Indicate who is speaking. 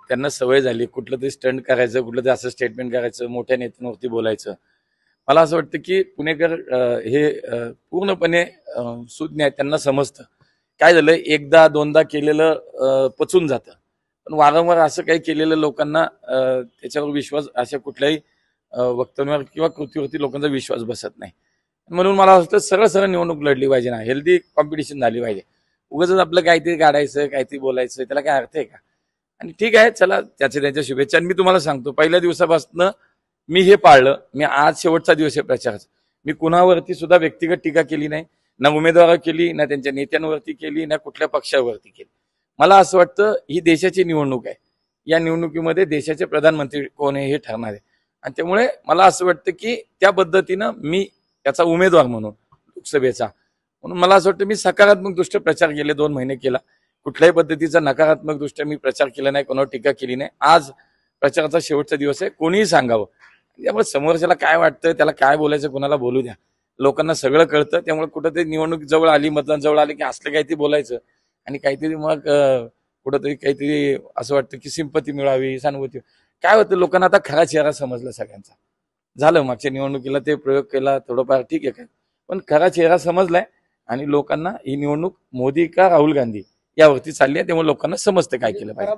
Speaker 1: त्यांना सवय झाली कुठलं तरी स्टंट करायचं, कुठलं तरी असं स्टेटमेंट करायचं, मोठ्या नेत्यांवरती बोलायचं. मला असं वाटतं की पुणेकर हे पूर्णपणे सुज्ञ आहेत, त्यांना समजतं. काय झालं, एकदा दोनदा केलेलं पचून जातं, पण वारंवार असं काही केलेलं लोकांना त्याच्यावर विश्वास, अशा कुठल्याही वक्तव्यावर किंवा कृतीवरती लोकांचा विश्वास बसत नाही. म्हणून मला वाटतं सरळ सरळ निवडणूक लढली पाहिजे ना, हेल्दी कॉम्पिटिशन झाली पाहिजे. उगाच आपलं काहीतरी काढायचं, काहीतरी बोलायचं, त्याला काय अर्थ आहे का? आणि ठीक आहे, चला त्याच्या शुभेच्छा. आणि मी तुम्हाला सांगतो, पहिल्या दिवसापासून मी हे पाळलं. मी आज शेवटचा दिवस आहे प्रचाराचा. मी कुणावरती सुद्धा व्यक्तिगत टीका केली नाही, ना उमेदवार केली, ना त्यांच्या नेत्यांवरती केली, ना कुठल्या पक्षावरती केली. मला असं वाटतं ही देशाची निवडणूक आहे. या निवडणुकीमध्ये देशाचे प्रधानमंत्री कोण आहे हे ठरणार आहे. आणि त्यामुळे मला असं वाटतं की त्या पद्धतीनं मी त्याचा उमेदवार म्हणून लोकसभेचा म्हणून मला असं वाटतं मी सकारात्मक दृष्ट्या प्रचार गेले 2 महिने केला. कुठल्याही पद्धतीचा नकारात्मक दृष्ट्या मी प्रचार केला नाही, कोणावर टीका केली नाही. आज प्रचाराचा शेवटचा दिवस आहे, कोणीही सांगावं. त्यामुळे समोरच्याला काय वाटतं, त्याला काय बोलायचं, कोणाला बोलू द्या. लोकांना सगळं कळतं. त्यामुळे कुठंतरी निवडणूक जवळ आली, मतदान जवळ आले की असलं काहीतरी बोलायचं आणि काहीतरी मग कुठंतरी काहीतरी असं वाटतं की सिंपती मिळावी, सहानुभूती. काय होतं, लोकांना आता खरा चेहरा समजला सगळ्यांचा. झालं, मागच्या निवडणुकीला ते प्रयोग केला थोडंफार, ठीक आहे काय, पण खरा चेहरा समजलाय. आणि लोकांना ही निवडणूक मोदी का राहुल गांधी यावरती चालली आहे. त्यामुळे लोकांना समजतं काय केलं पाहिजे.